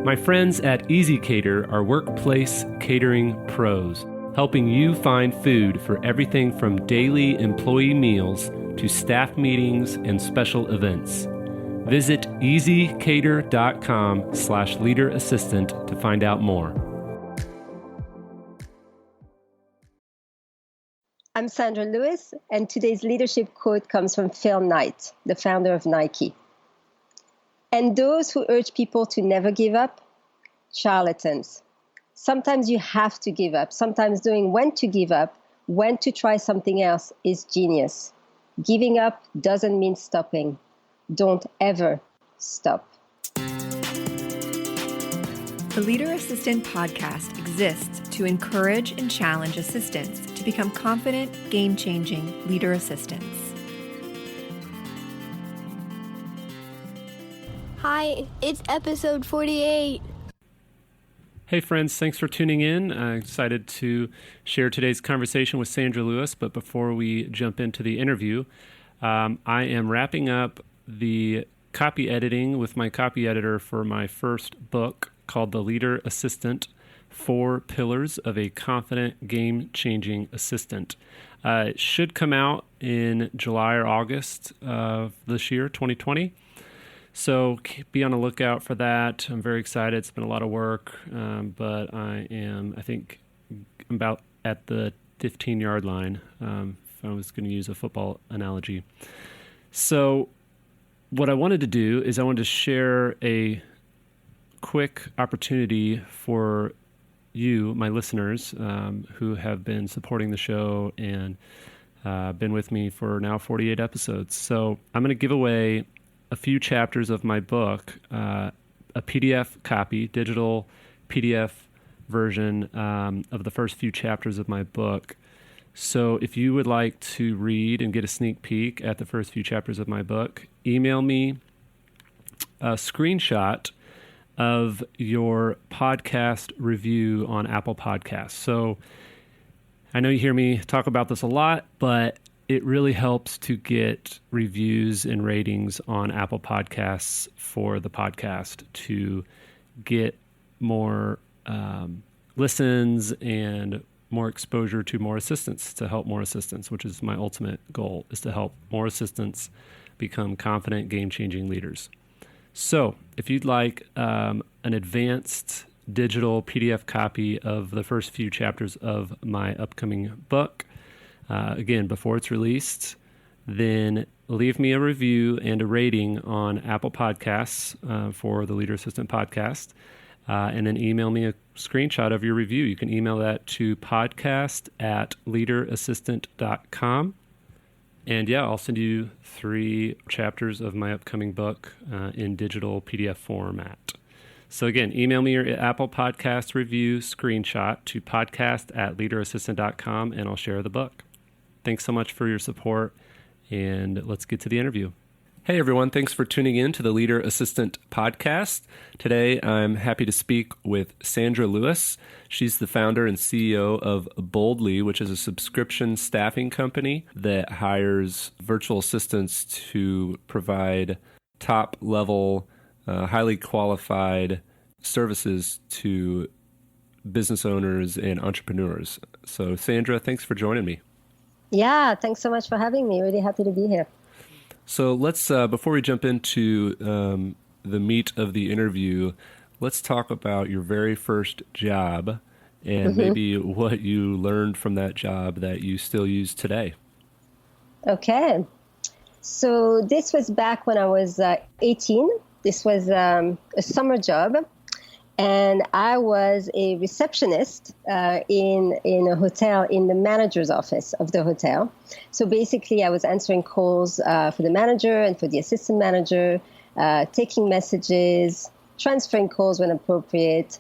My friends at Easy Cater are workplace catering pros, helping you find food for everything from daily employee meals to staff meetings and special events. Visit easycater.com/leaderassistant to find out more. I'm Sandra Lewis, and today's leadership quote comes from Phil Knight, the founder of Nike. And those who urge people to never give up, charlatans. Sometimes you have to give up. Sometimes knowing when to give up, when to try something else is genius. Giving up doesn't mean stopping. Don't ever stop. The Leader Assistant podcast exists to encourage and challenge assistants to become confident, game-changing leader assistants. Hi, it's episode 48. Hey friends, thanks for tuning in. I'm excited to share today's conversation with Sandra Lewis, but before we jump into the interview, I am wrapping up the copy editing with my copy editor for my first book called The Leader Assistant: 4 Pillars of a Confident, Game-Changing Assistant. It should come out in July or August of this year, 2020. So be on the lookout for that. I'm very excited. It's been a lot of work, but I think, about at the 15-yard line, if I was going to use a football analogy. So what I wanted to do is I wanted to share a quick opportunity for you, my listeners, who have been supporting the show and been with me for now 48 episodes. So I'm going to give away a few chapters of my book, a PDF copy, digital PDF version of the first few chapters of my book. So if you would like to read and get a sneak peek at the first few chapters of my book, email me a screenshot of your podcast review on Apple Podcasts. So I know you hear me talk about this a lot, but it really helps to get reviews and ratings on Apple Podcasts for the podcast to get more listens and more exposure to more assistants, to help more assistants, which is my ultimate goal, is to help more assistants become confident, game-changing leaders. So if you'd like an advanced digital PDF copy of the first few chapters of my upcoming book, again, before it's released, then leave me a review and a rating on Apple Podcasts for the Leader Assistant podcast, and then email me a screenshot of your review. You can email that to podcast@leaderassistant.com. And yeah, I'll send you 3 chapters of my upcoming book in digital PDF format. So again, email me your Apple Podcast review screenshot to podcast@leaderassistant.com, and I'll share the book. Thanks so much for your support, and let's get to the interview. Hey everyone, thanks for tuning in to the Leader Assistant podcast. Today I'm happy to speak with Sandra Lewis. She's the founder and CEO of Boldly, which is a subscription staffing company that hires virtual assistants to provide top-level, highly qualified services to business owners and entrepreneurs. So Sandra, thanks for joining me. Yeah, thanks so much for having me. Really happy to be here. So let's, before we jump into the meat of the interview, let's talk about your very first job and maybe what you learned from that job that you still use today. Okay. So this was back when I was 18. This was a summer job. And I was a receptionist in a hotel, in the manager's office of the hotel. So basically, I was answering calls for the manager and for the assistant manager, taking messages, transferring calls when appropriate,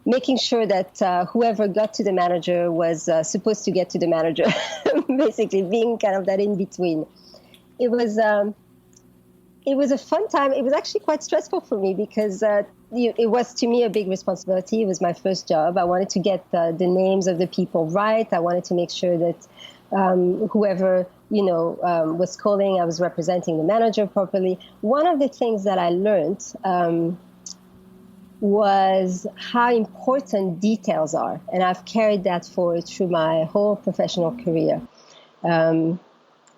making sure that whoever got to the manager was supposed to get to the manager, basically being kind of that in between. It was a fun time. It was actually quite stressful for me because it was, to me, a big responsibility. It was my first job. I wanted to get the names of the people right. I wanted to make sure that whoever was calling, I was representing the manager properly. One of the things that I learned was how important details are. And I've carried that forward through my whole professional career.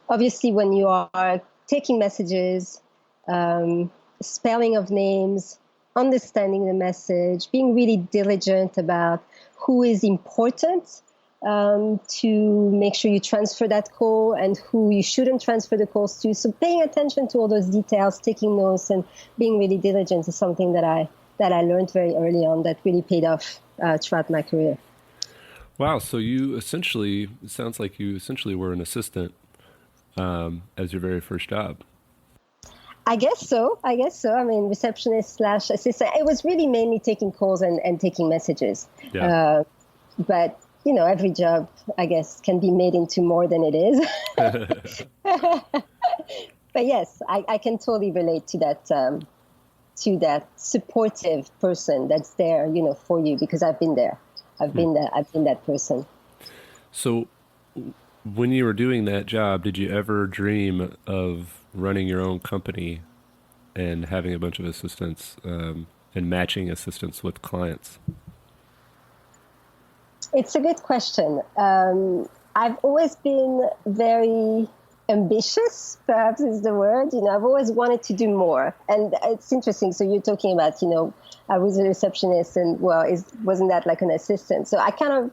Obviously, when you are taking messages, spelling of names, understanding the message, being really diligent about who is important to make sure you transfer that call and who you shouldn't transfer the calls to. So paying attention to all those details, taking notes, and being really diligent is something that I learned very early on that really paid off throughout my career. Wow. So it sounds like you essentially were an assistant as your very first job. I guess so. I mean, receptionist / assistant. It was really mainly taking calls and taking messages. Yeah. But, every job, I guess, can be made into more than it is. But yes, I can totally relate to that supportive person that's there, for you, because I've been there. I've been that person. So when you were doing that job, did you ever dream of running your own company and having a bunch of assistants and matching assistants with clients? It's a good question. I've always been very ambitious, perhaps is the word. I've always wanted to do more. And it's interesting. So you're talking about, I was a receptionist and, wasn't that like an assistant? So I kind of,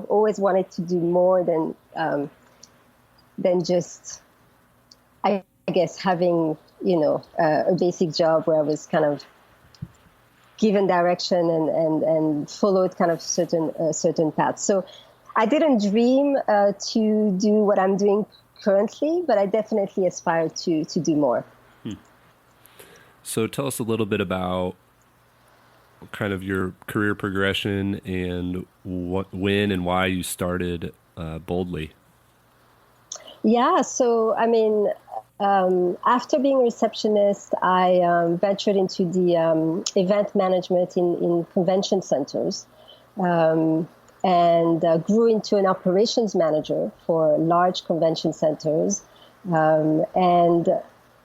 always wanted to do more than just, I guess, having, a basic job where I was kind of given direction and followed kind of certain paths. So I didn't dream to do what I'm doing currently, but I definitely aspire to do more. So tell us a little bit about kind of your career progression and when and why you started Boldly. Yeah, so I mean, after being a receptionist, I ventured into the event management in convention centers. And grew into an operations manager for large convention centers, and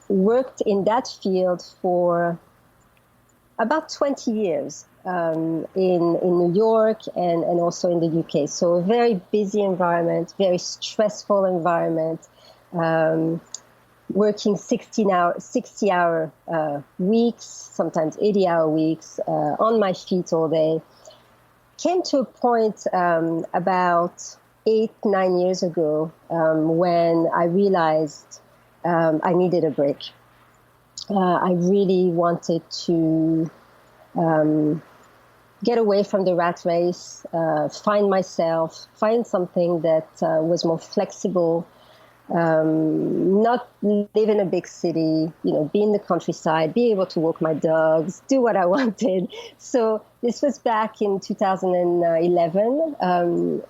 worked in that field for about 20 years in New York and also in the UK. So a very busy environment, very stressful environment, working 60-hour weeks, sometimes 80-hour weeks, on my feet all day. Came to a point about 8-9 years ago when I realized I needed a break. I really wanted to get away from the rat race, find myself, find something that was more flexible, not live in a big city, be in the countryside, be able to walk my dogs, do what I wanted. So this was back in 2011.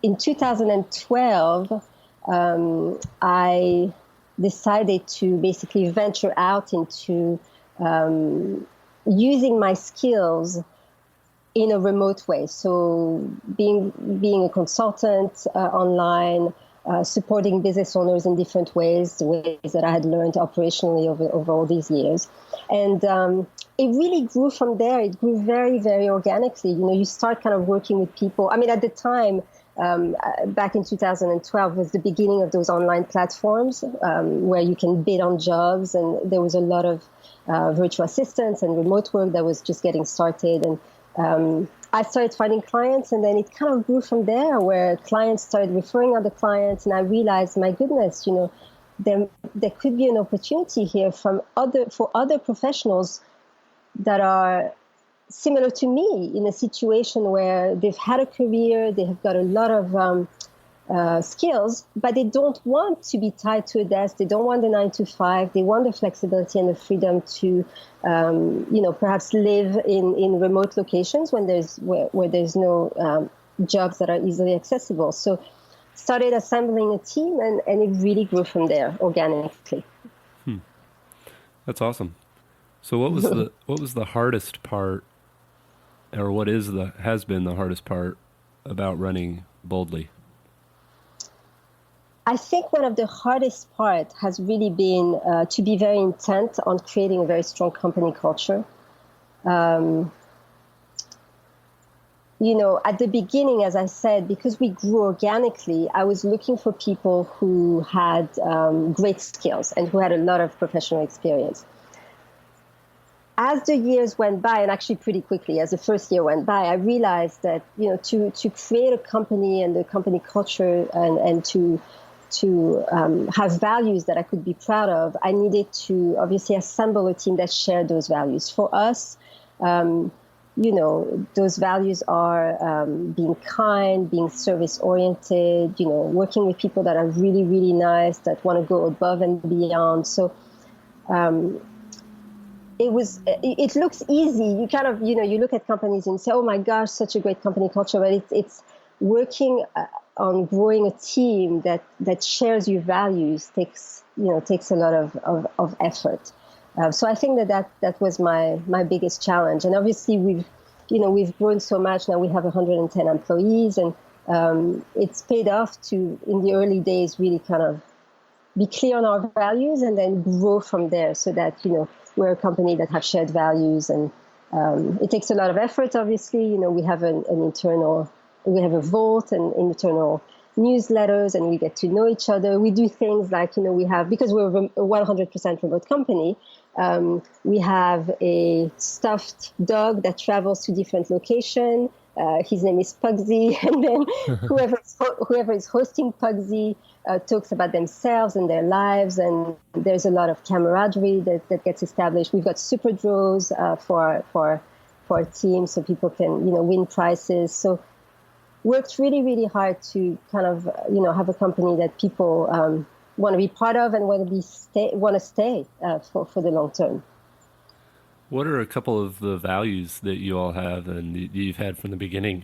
In 2012, I decided to basically venture out into using my skills in a remote way. So being a consultant online, supporting business owners in different ways, the ways that I had learned operationally over all these years. And it really grew from there. It grew very, very organically. You start kind of working with people. I mean, at the time, back in 2012 was the beginning of those online platforms where you can bid on jobs. And there was a lot of virtual assistants and remote work that was just getting started. And I started finding clients, and then it kind of grew from there, where clients started referring other clients, and I realized, my goodness, there could be an opportunity here for other professionals that are similar to me in a situation where they've had a career, they have got a lot of skills, but they don't want to be tied to a desk. They don't want the 9 to 5. They want the flexibility and the freedom to, perhaps live in remote locations when where there's no jobs that are easily accessible. So started assembling a team, and it really grew from there organically. That's awesome. So what was the hardest part, or has been the hardest part about running Boldly? I think one of the hardest part has really been to be very intent on creating a very strong company culture. At the beginning, as I said, because we grew organically, I was looking for people who had great skills and who had a lot of professional experience. As the years went by, and actually pretty quickly, as the first year went by, I realized that, to create a company and the company culture and to have values that I could be proud of, I needed to obviously assemble a team that shared those values. For us, those values are being kind, being service-oriented, working with people that are really, really nice, that want to go above and beyond. So it looks easy. You kind of, you look at companies and say, oh my gosh, such a great company culture, but it's working on growing a team that shares your values takes a lot of effort. So I think that was my biggest challenge. And obviously we've grown so much now. We have 110 employees, and it's paid off to, in the early days, really kind of be clear on our values and then grow from there, so that we're a company that have shared values. And it takes a lot of effort. Obviously, we have we have a vote and internal newsletters, and we get to know each other. We do things like, we have, because we're a 100% remote company, we have a stuffed dog that travels to different locations. His name is Pugsy, and then whoever is hosting Pugsy talks about themselves and their lives, and there's a lot of camaraderie that gets established. We've got super draws for our team, so people can win prizes. So worked really, really hard to kind of have a company that people want to be part of and want to stay for the long term. What are a couple of the values that you all have and you've had from the beginning?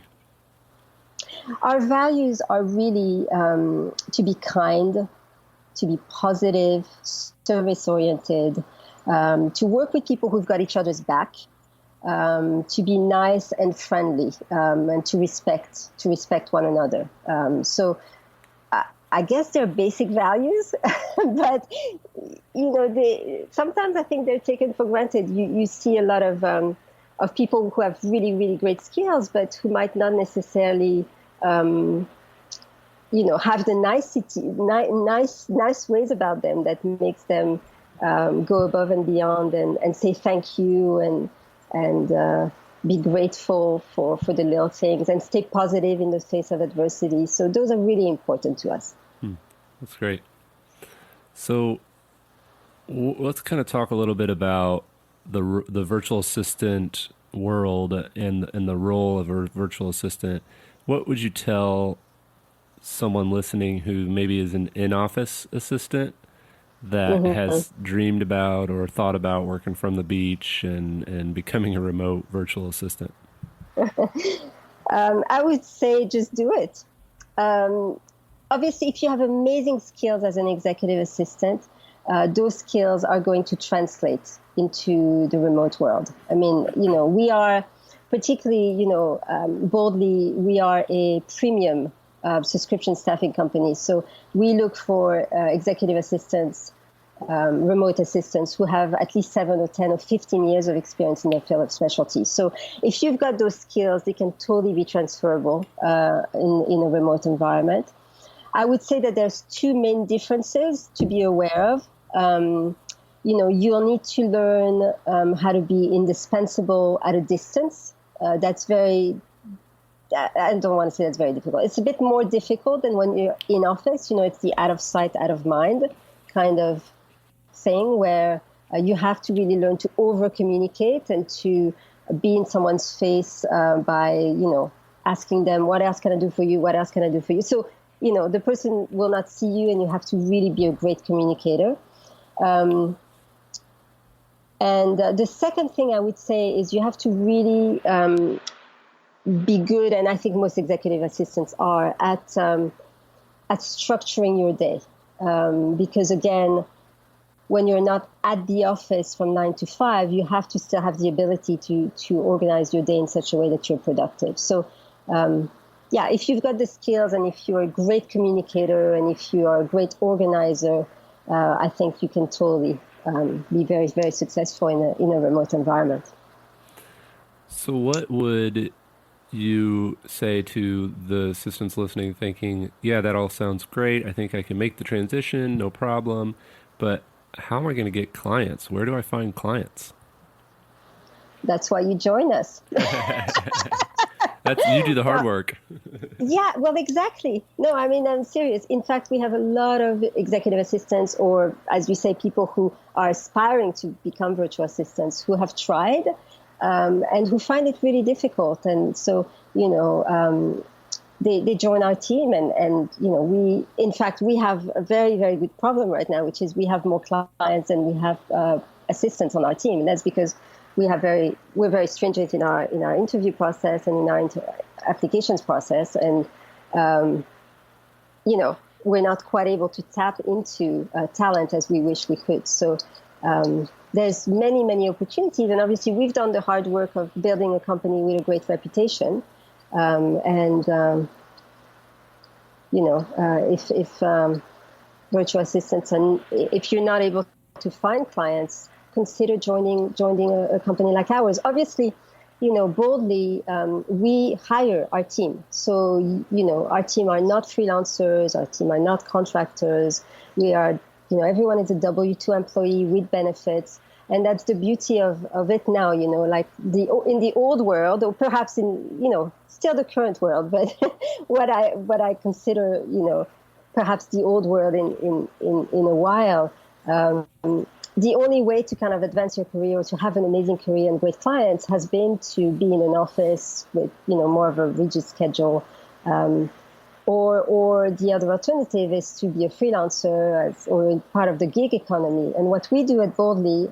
Our values are really to be kind, to be positive, service-oriented, to work with people who've got each other's back, to be nice and friendly, and to respect one another. So I guess they're basic values, but sometimes I think they're taken for granted. You see a lot of people who have really, really great skills, but who might not necessarily have the nice ways about them that makes them go above and beyond and say thank you and be grateful for the little things and stay positive in the face of adversity. So those are really important to us. That's great. So let's kind of talk a little bit about the virtual assistant world and the role of a virtual assistant. What would you tell someone listening who maybe is an in-office assistant that has dreamed about or thought about working from the beach and becoming a remote virtual assistant? I would say just do it. Obviously, if you have amazing skills as an executive assistant, those skills are going to translate into the remote world. I mean, we are particularly, boldly, we are a premium subscription staffing company. So we look for executive assistants, remote assistants who have at least 7 or 10 or 15 years of experience in their field of specialty. So if you've got those skills, they can totally be transferable in a remote environment. I would say that there's 2 main differences to be aware of. You'll need to learn how to be indispensable at a distance. That's very, I don't want to say that's very difficult. It's a bit more difficult than when you're in office. It's the out of sight, out of mind kind of thing where you have to really learn to over-communicate and to be in someone's face by, asking them, what else can I do for you? What else can I do for you? So, the person will not see you and you have to really be a great communicator. And the second thing I would say is you have to really be good, and I think most executive assistants are, at structuring your day. Because again, when you're not at the office from 9 to 5, you have to still have the ability to organize your day in such a way that you're productive. So, yeah, if you've got the skills and if you're a great communicator and if you are a great organizer, I think you can totally be very, very successful in a remote environment. So what would you say to the assistants listening thinking, yeah, that all sounds great. I think I can make the transition, no problem. But how am I going to get clients? Where do I find clients? That's why you join us. You do the hard work. Yeah, well, exactly. No, I mean, I'm serious. In fact, we have a lot of executive assistants, or as we say, people who are aspiring to become virtual assistants who have tried and who find it really difficult. And so, they join our team and we have a very, very good problem right now, which is we have more clients than we have assistants on our team. And that's because we're very stringent in our interview process and in our applications process. And, we're not quite able to tap into talent as we wish we could. So there's many, many opportunities. And obviously we've done the hard work of building a company with a great reputation. If virtual assistants, and if you're not able to find clients, consider joining a company like ours. Obviously, boldly, we hire our team. So, our team are not freelancers, our team are not contractors. We are, everyone is a W-2 employee with benefits. And that's the beauty of it now, like in the old world, or perhaps in, still the current world, but what I consider, perhaps the old world in a while. The only way to kind of advance your career or to have an amazing career and great clients has been to be in an office with, more of a rigid schedule. Or the other alternative is to be a freelancer or part of the gig economy. And what we do at Boldly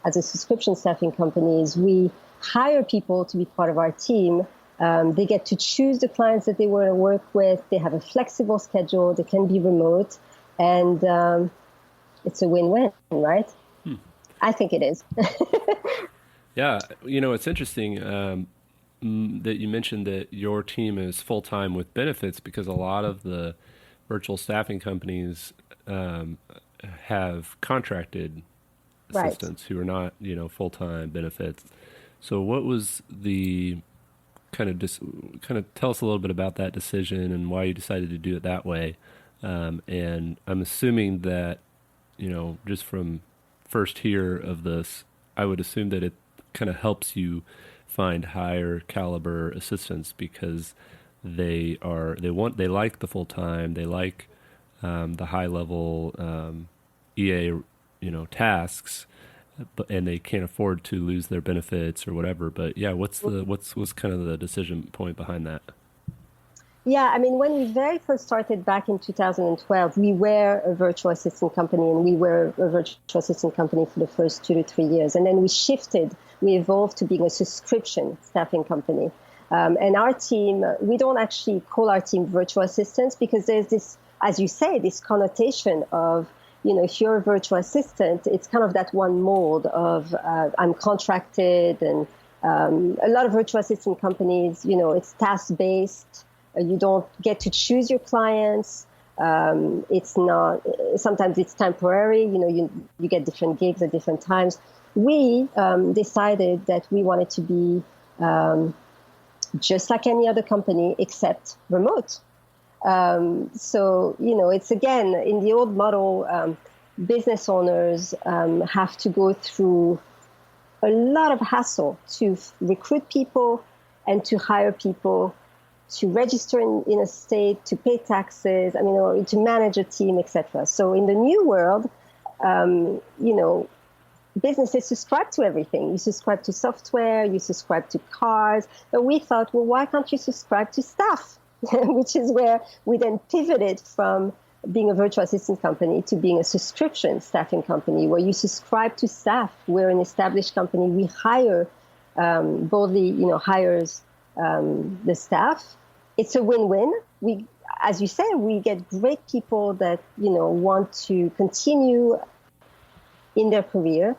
as a subscription staffing company is we hire people to be part of our team. They get to choose the clients that they want to work with. They have a flexible schedule. They can be remote. And it's a win-win, right? I think it is. Yeah. It's interesting that you mentioned that your team is full-time with benefits, because a lot of the virtual staffing companies have contracted assistants who are not, full-time benefits. So what was the kind of tell us a little bit about that decision and why you decided to do it that way? And I'm assuming that, just from first hear of this, I would assume that it kind of helps you find higher caliber assistants because they like the full time, they like the high level EA tasks, and they can't afford to lose their benefits or whatever. But yeah, what's kind of the decision point behind that? Yeah, I mean, when we very first started back in 2012, we were a virtual assistant company, and we were a virtual assistant company for the first 2 to 3 years. And then we evolved to being a subscription staffing company. And our team, we don't actually call our team virtual assistants because there's this, as you say, this connotation of, if you're a virtual assistant, it's kind of that one mold of I'm contracted. And a lot of virtual assistant companies, it's task-based. You don't get to choose your clients. It's not, sometimes it's temporary. You get different gigs at different times. We decided that we wanted to be just like any other company except remote. So, it's again, in the old model, business owners have to go through a lot of hassle to recruit people and to hire people, to register in a state, to pay taxes, or to manage a team, etc. So in the new world, businesses subscribe to everything. You subscribe to software, you subscribe to cars. But we thought, well, why can't you subscribe to staff? Which is where we then pivoted from being a virtual assistant company to being a subscription staffing company, where you subscribe to staff. We're an established company. We hire, Boldly, hires the staff. It's a win-win. We, as you say, we get great people that, want to continue in their career,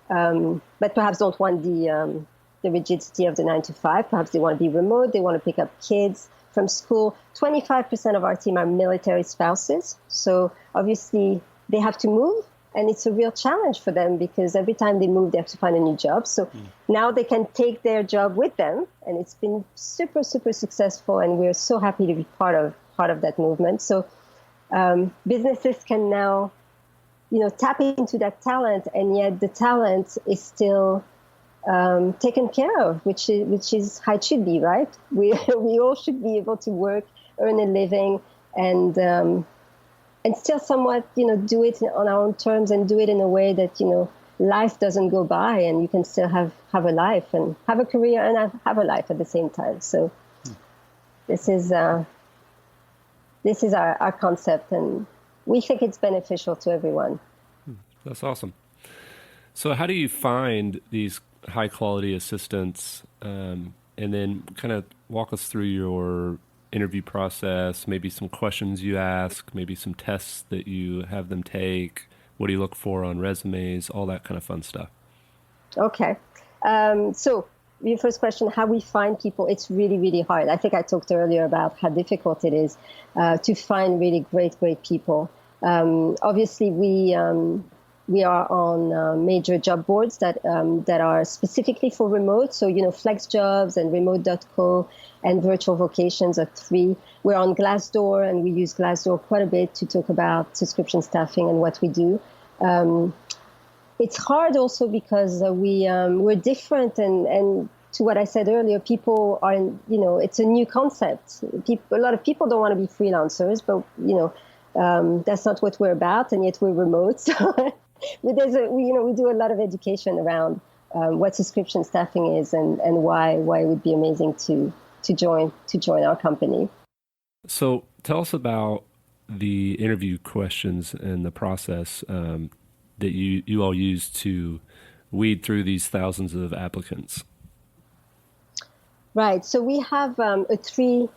but perhaps don't want the rigidity of the 9 to 5. Perhaps they want to be remote. They want to pick up kids. from school. 25% of our team are military spouses. So obviously they have to move, and it's a real challenge for them because every time they move, they have to find a new job. So now they can take their job with them, and it's been super, super successful, and we're so happy to be part of that movement. So businesses can now, tap into that talent, and yet the talent is still taken care of, which is how it should be, right? We all should be able to work, earn a living, and still somewhat, do it on our own terms and do it in a way that, life doesn't go by, and you can still have a life and have a career and have a life at the same time. So this is our concept, and we think it's beneficial to everyone. That's awesome. So how do you find these high quality assistants, and then kind of walk us through your interview process, maybe some questions you ask, maybe some tests that you have them take, what do you look for on resumes, all that kind of fun stuff. Okay. So your first question, how we find people, it's really, really hard. I think I talked earlier about how difficult it is to find really great people. Obviously, we are on major job boards that are specifically for remote. So, FlexJobs and Remote.co and Virtual Vocations are 3. We're on Glassdoor, and we use Glassdoor quite a bit to talk about subscription staffing and what we do. It's hard also because we're different, and to what I said earlier, people are, it's a new concept. A lot of people don't want to be freelancers, but, that's not what we're about, and yet we're remote. So but we do a lot of education around what subscription staffing is and why it would be amazing to join our company. So tell us about the interview questions and the process that you all use to weed through these thousands of applicants. Right. So we have a three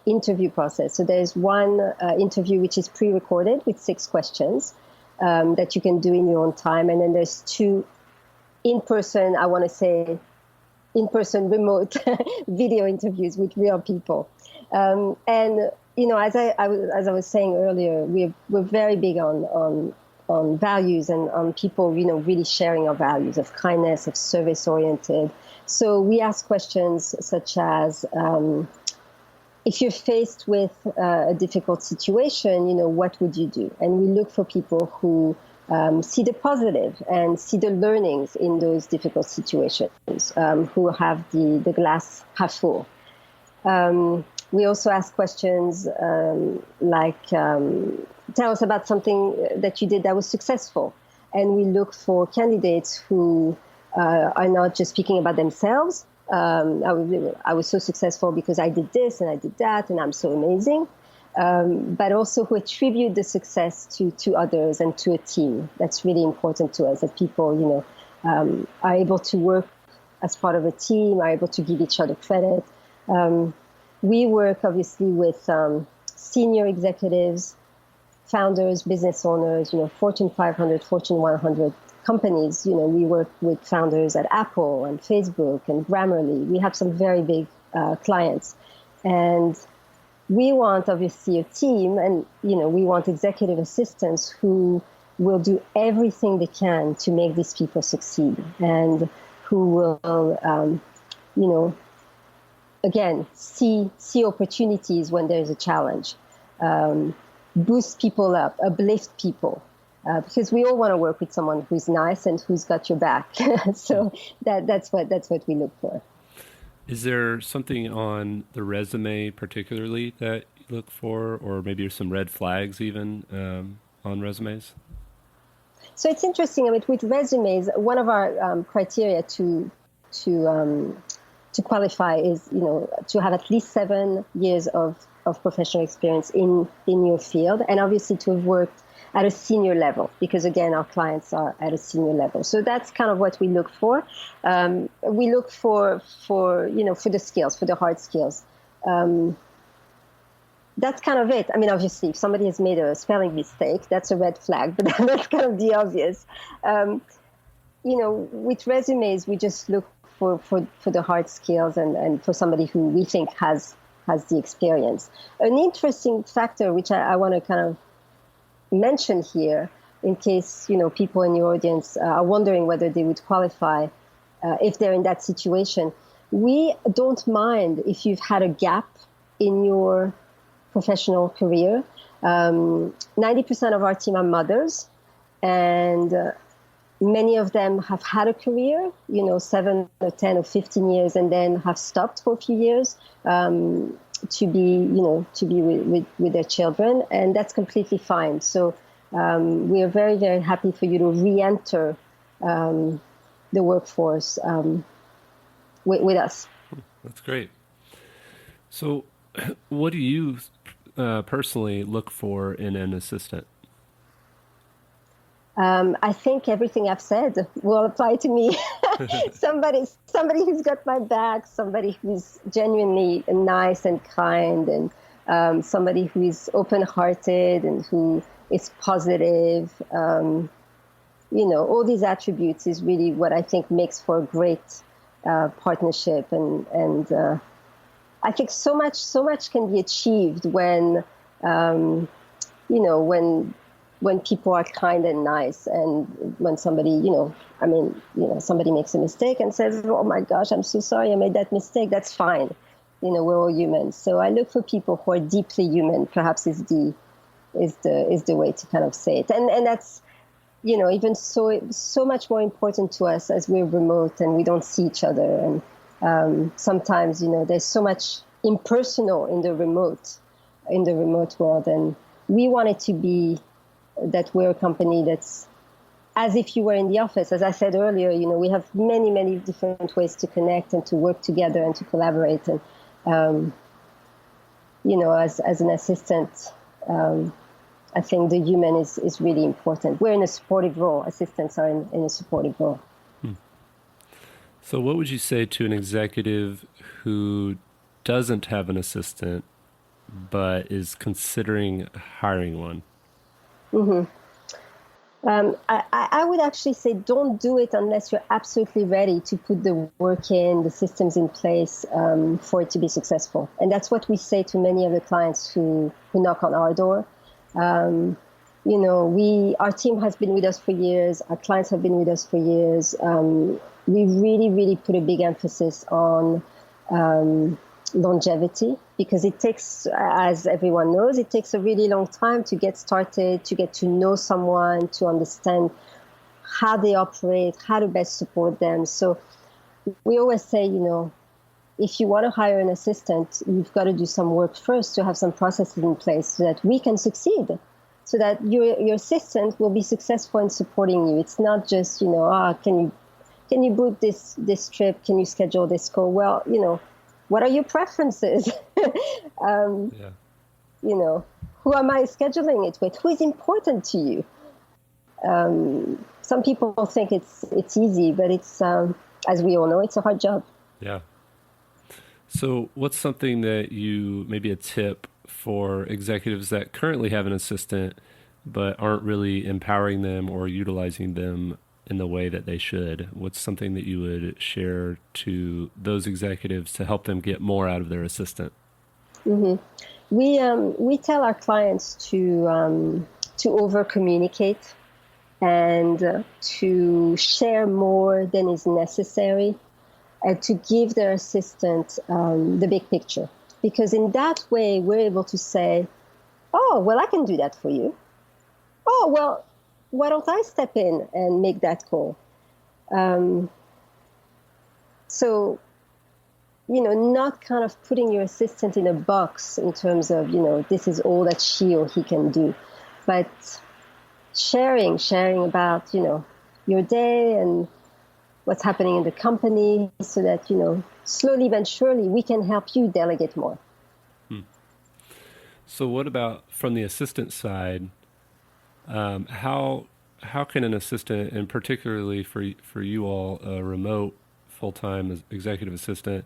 interview process. So there's one interview which is pre-recorded with 6 questions that you can do in your own time, and then there's 2 in-person remote video interviews with real people. And as I was saying earlier, we're very big on values and on people, really sharing our values of kindness, of service-oriented. So we ask questions such as, if you're faced with a difficult situation, what would you do? And we look for people who see the positive and see the learnings in those difficult situations, who have the glass half full. We also ask questions like, tell us about something that you did that was successful. And we look for candidates who are not just speaking about themselves. I was so successful because I did this and I did that, and I'm so amazing. But also who attribute the success to others and to a team. That's really important to us, that people, are able to work as part of a team, are able to give each other credit. We work obviously with senior executives, founders, business owners, Fortune 500, Fortune 100 companies. We work with founders at Apple and Facebook and Grammarly. We have some very big clients. And we want, obviously, a team, and, we want executive assistants who will do everything they can to make these people succeed, and who will, again, see opportunities when there's a challenge, boost people up, uplift people. Because we all want to work with someone who's nice and who's got your back. So that's what we look for. Is there something on the resume particularly that you look for, or maybe some red flags even on resumes? So it's interesting. I mean, with resumes, one of our criteria to qualify is, to have at least 7 years of professional experience in your field, and obviously to have worked at a senior level, because again, our clients are at a senior level. So that's kind of what we look for. We look for the skills, for the hard skills. That's kind of it. I mean, obviously, if somebody has made a spelling mistake, that's a red flag, but that's kind of the obvious. With resumes, we just look for the hard skills and for somebody who we think has has the experience. An interesting factor, which I want to kind of mention here, in case people in your audience are wondering whether they would qualify if they're in that situation. We don't mind if you've had a gap in your professional career. 90% of our team are mothers, and many of them have had a career, 7 or 10 or 15 years, and then have stopped for a few years to be with their children, and that's completely fine. So we are very, very happy for you to re-enter the workforce with us. That's great. So what do you personally look for in an assistant? I think everything I've said will apply to me. somebody who's got my back, somebody who's genuinely nice and kind, and somebody who is open-hearted and who is positive. All these attributes is really what I think makes for a great partnership. And I think so much can be achieved when, when people are kind and nice, and when somebody, somebody makes a mistake and says, "Oh my gosh, I'm so sorry, I made that mistake." That's fine. We're all human. So I look for people who are deeply human. Perhaps is the way to kind of say it. And that's, even so much more important to us as we're remote and we don't see each other. And sometimes, there's so much impersonal in the remote world, and we want it to be that we're a company that's as if you were in the office. As I said earlier, we have many, many different ways to connect and to work together and to collaborate. And, as an assistant, I think the human is really important. We're in a supportive role. Assistants are in a supportive role. So what would you say to an executive who doesn't have an assistant but is considering hiring one? Mm-hmm. I would actually say don't do it unless you're absolutely ready to put the work in, the systems in place for it to be successful. And that's what we say to many of the clients who knock on our door. Our team has been with us for years. Our clients have been with us for years. We really, really put a big emphasis on longevity, because it takes, as everyone knows, it takes a really long time to get started, to get to know someone, to understand how they operate, how to best support them. So we always say, if you want to hire an assistant, you've got to do some work first to have some processes in place so that we can succeed, so that your assistant will be successful in supporting you. It's not just, can you book this trip? Can you schedule this call? Well, what are your preferences? Who am I scheduling it with? Who is important to you? Some people think it's easy, but it's, as we all know, it's a hard job. Yeah. So what's something that maybe a tip for executives that currently have an assistant but aren't really empowering them or utilizing them in the way that they should? What's something that you would share to those executives to help them get more out of their assistant? Mm-hmm. We tell our clients to over communicate and to share more than is necessary, and to give their assistant the big picture, because in that way we're able to say, "Oh, well, I can do that for you. Oh, well, why don't I step in and make that call?" So, not kind of putting your assistant in a box in terms of, this is all that she or he can do, but sharing about, your day and what's happening in the company, so that, slowly but surely we can help you delegate more. So what about from the assistant side? How can an assistant, and particularly for you all, a remote full-time executive assistant,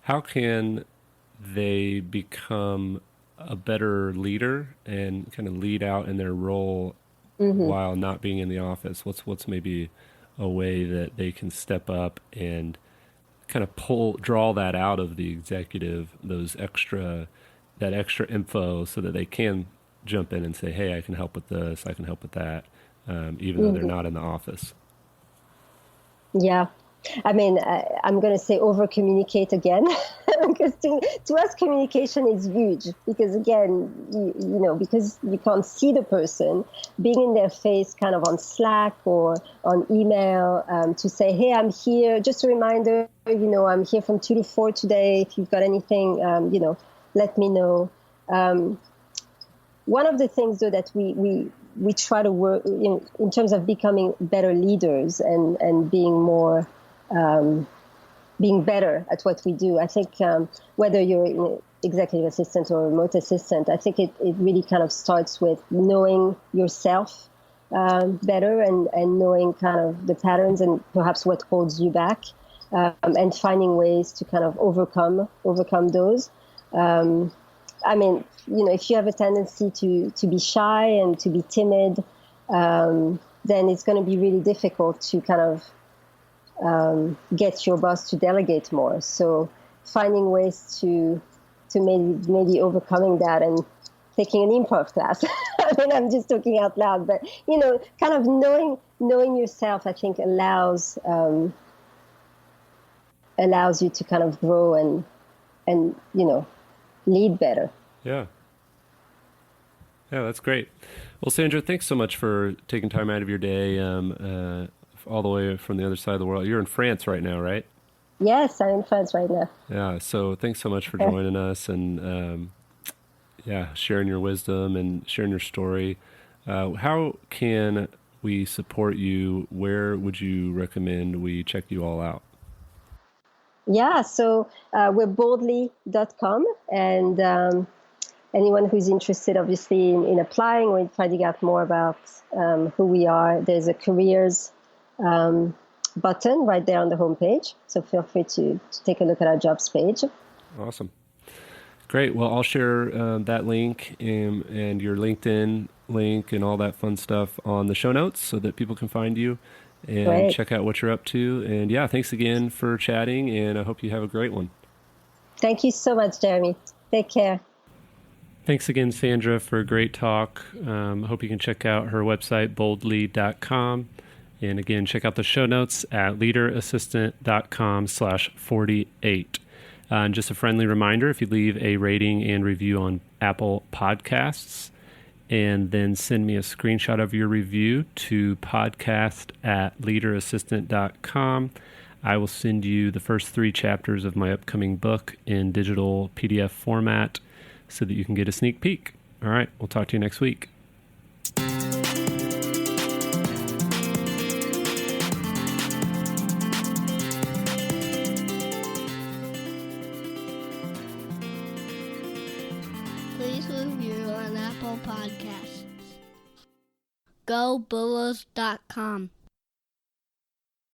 how can they become a better leader and kind of lead out in their role while not being in the office? What's maybe a way that they can step up and kind of draw that out of the executive, that extra info, so that they can jump in and say, hey, I can help with this, I can help with that, even though they're not in the office. Yeah. I mean, I'm going to say over communicate again, because to us, communication is huge, because again, because you can't see the person, being in their face kind of on Slack or on email to say, hey, I'm here. Just a reminder, I'm here from 2 to 4 today. If you've got anything, let me know. One of the things, though, that we try to work in terms of becoming better leaders and being better at what we do. I think whether you're an executive assistant or a remote assistant, I think it really kind of starts with knowing yourself better and knowing kind of the patterns and perhaps what holds you back, and finding ways to kind of overcome those. I mean, if you have a tendency to be shy and to be timid, then it's going to be really difficult to kind of get your boss to delegate more. So finding ways to maybe overcoming that, and taking an improv class. I mean, I'm just talking out loud, but kind of knowing yourself, I think allows you to kind of grow and lead better. Yeah, that's great. Well, Sandra, thanks so much for taking time out of your day, all the way from the other side of the world. You're in France right now, right? Yes, I'm in France right now. Yeah, so thanks so much for joining us and sharing your wisdom and sharing your story. How can we support you? Where would you recommend we check you all out? Yeah, so we're boldly.com, and anyone who's interested, obviously, in applying or in finding out more about who we are, there's a careers button right there on the homepage. So feel free to take a look at our jobs page. Awesome. Great. Well, I'll share that link and your LinkedIn link and all that fun stuff on the show notes so that people can find you and check out what you're up to. And yeah, thanks again for chatting, and I hope you have a great one. Thank you so much, Jeremy. Take care. Thanks again, Sandra, for a great talk. I hope you can check out her website, boldly.com. And again, check out the show notes at leaderassistant.com/48. And just a friendly reminder, if you leave a rating and review on Apple Podcasts, and then send me a screenshot of your review to podcast@leaderassistant.com, I will send you the first 3 chapters of my upcoming book in digital PDF format so that you can get a sneak peek. All right, we'll talk to you next week. Please review on Apple Podcasts. GoBulls.com